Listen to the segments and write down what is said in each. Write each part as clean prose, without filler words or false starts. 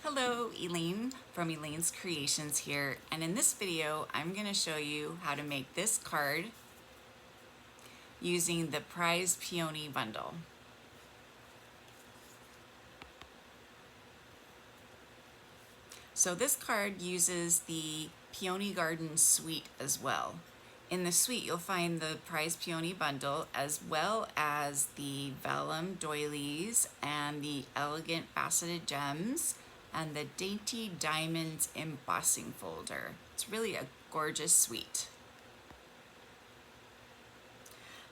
Hello, Elaine from Elaine's Creations here, and in this video I'm going to show you how to make this card using the Prized Peony bundle. So this card uses the Peony Garden suite as well. In the suite you'll find the Prized Peony bundle as well as the vellum doilies and the elegant faceted gems and the dainty diamonds embossing folder. It's really a gorgeous suite.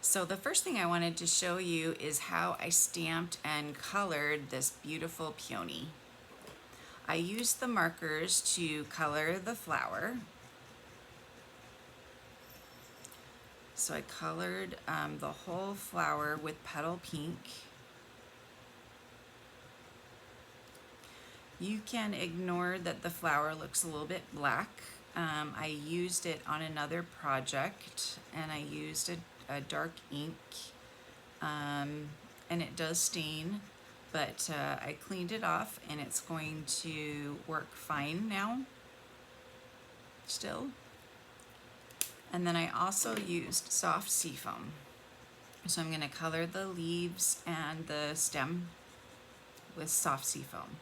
So the first thing I wanted to show you is how I stamped and colored this beautiful peony. I used the markers to color the flower. So I colored the whole flower with petal pink. You can ignore that the flower looks a little bit black. I used it on another project and I used a dark ink and it does stain, but I cleaned it off and it's going to work fine now still. And then I also used soft seafoam. So I'm going to color the leaves and the stem with soft seafoam.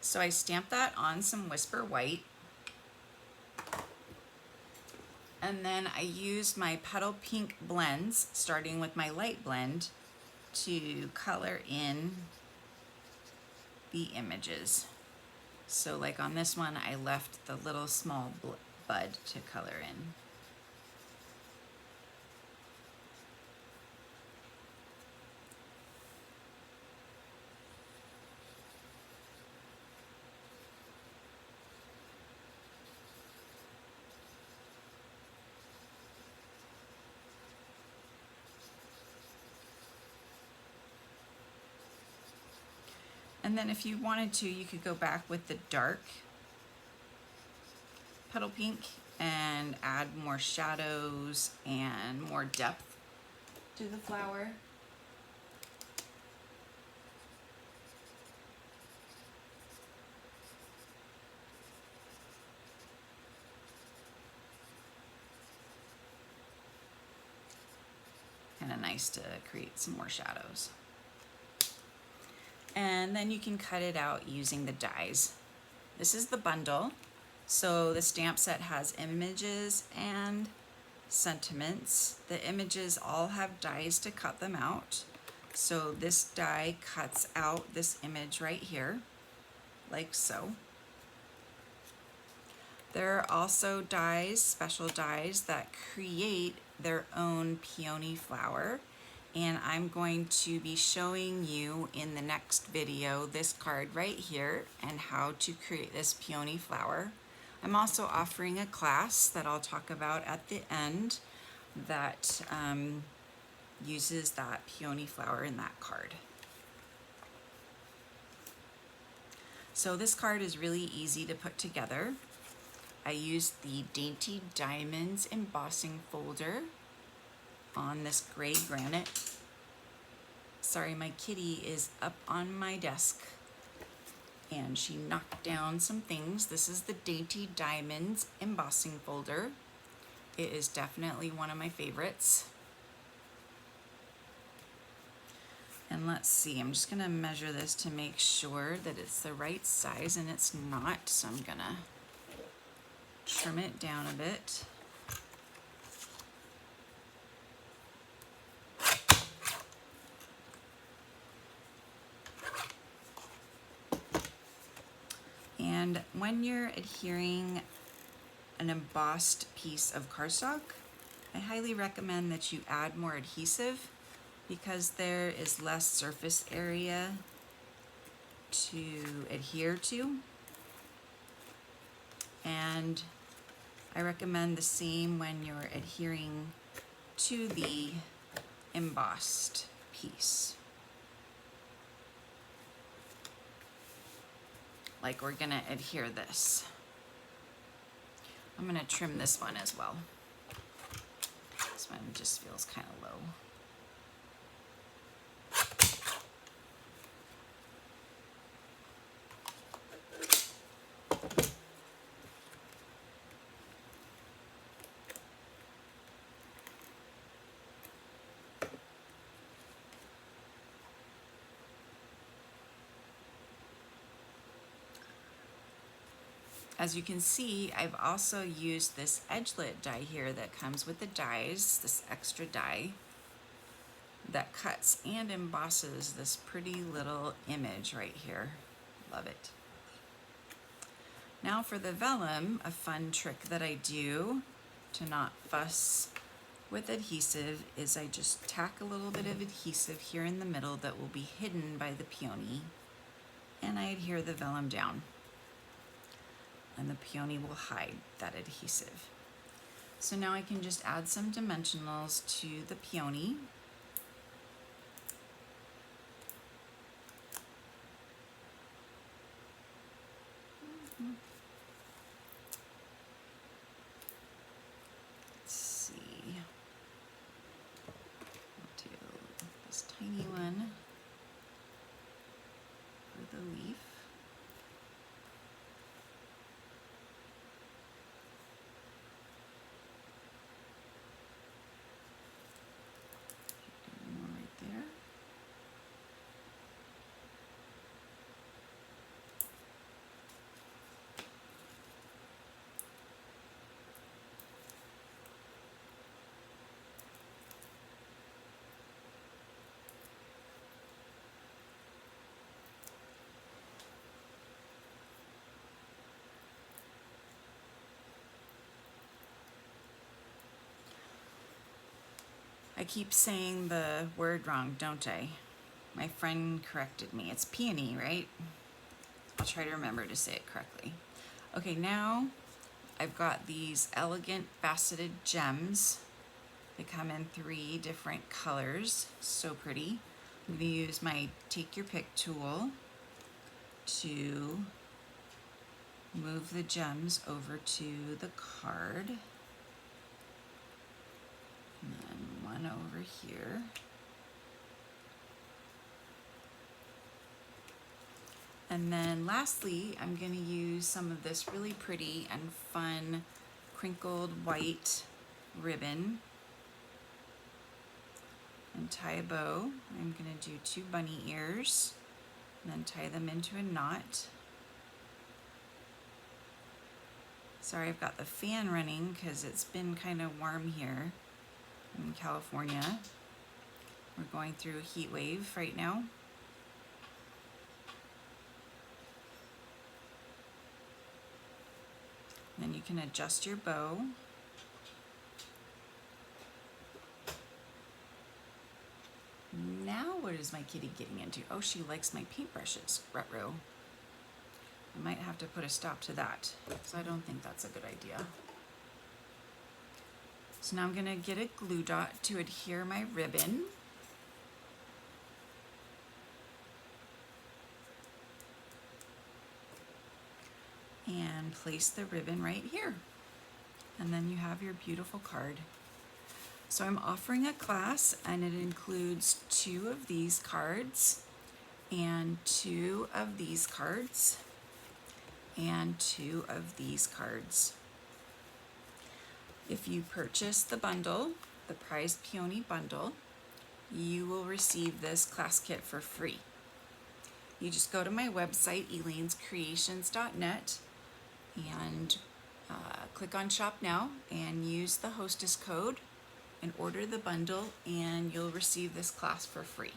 So I stamped that on some Whisper White. And then I used my Petal Pink blends, starting with my light blend, to color in the images. So like on this one, I left the little small bud to color in. And then if you wanted to, you could go back with the dark Petal Pink and add more shadows and more depth to the flower. Kind of nice to create some more shadows. And then you can cut it out using the dies. This is the bundle. So the stamp set has images and sentiments. The images all have dies to cut them out. So this die cuts out this image right here, like so. There are also dies, special dies, that create their own peony flower. And I'm going to be showing you in the next video this card right here and how to create this peony flower. I'm also offering a class that I'll talk about at the end that uses that peony flower in that card. So this card is really easy to put together. I used the Dainty Diamonds embossing folder on this gray granite. Sorry, my kitty is up on my desk and she knocked down some things. This is the Dainty Diamonds embossing folder. It is definitely one of my favorites. And let's see, I'm just gonna measure this to make sure that it's the right size, and it's not, so I'm gonna trim it down a bit. And when you're adhering an embossed piece of cardstock, I highly recommend that you add more adhesive because there is less surface area to adhere to. And I recommend the same when you're adhering to the embossed piece. Like we're gonna adhere this. I'm gonna trim this one as well. This one just feels kind of low. As you can see, I've also used this edgelit die here that comes with the dies, this extra die that cuts and embosses this pretty little image right here. Love it. Now for the vellum, a fun trick that I do to not fuss with adhesive is I just tack a little bit of adhesive here in the middle that will be hidden by the peony, and I adhere the vellum down. And the peony will hide that adhesive. So now I can just add some dimensionals to the peony. Let's see. I'll do this tiny one for the leaf. I keep saying the word wrong, don't I? My friend corrected me. It's peony, right? I'll try to remember to say it correctly. Okay, now I've got these elegant faceted gems. They come in 3 different colors. So pretty. I'm going to use my take your pick tool to move the gems over to the card. And then one over here. And then lastly, I'm going to use some of this really pretty and fun crinkled white ribbon and tie a bow. I'm going to do 2 bunny ears and then tie them into a knot. Sorry, I've got the fan running because it's been kind of warm here in California. We're going through a heat wave right now. Then you can adjust your bow. Now what is my kitty getting into? Oh, she likes my paintbrushes, Retro. I might have to put a stop to that because I don't think that's a good idea. So now I'm going to get a glue dot to adhere my ribbon. And place the ribbon right here. And then you have your beautiful card. So I'm offering a class and it includes 2 of these cards and 2 of these cards and 2 of these cards. If you purchase the bundle, the Prized Peony bundle, you will receive this class kit for free. You just go to my website, elainescreations.net, and click on Shop Now and use the hostess code and order the bundle, and you'll receive this class for free.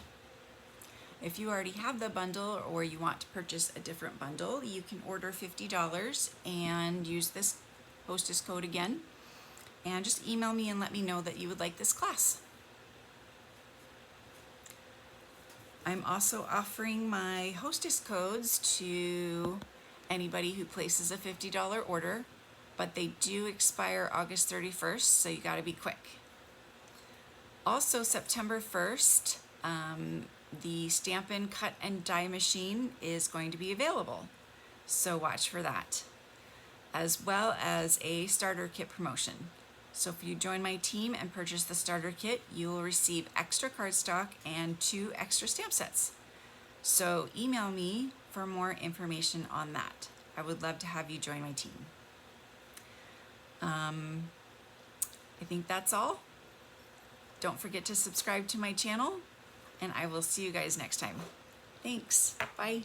If you already have the bundle or you want to purchase a different bundle, you can order $50 and use this hostess code again, and just email me and let me know that you would like this class. I'm also offering my hostess codes to anybody who places a $50 order, but they do expire August 31st, so you gotta be quick. Also, September 1st, the Stampin' Cut and Die machine is going to be available. So watch for that, as well as a starter kit promotion. So if you join my team and purchase the starter kit, you will receive extra cardstock and 2 extra stamp sets. So email me for more information on that. I would love to have you join my team. I think that's all. Don't forget to subscribe to my channel, and I will see you guys next time. Thanks. Bye.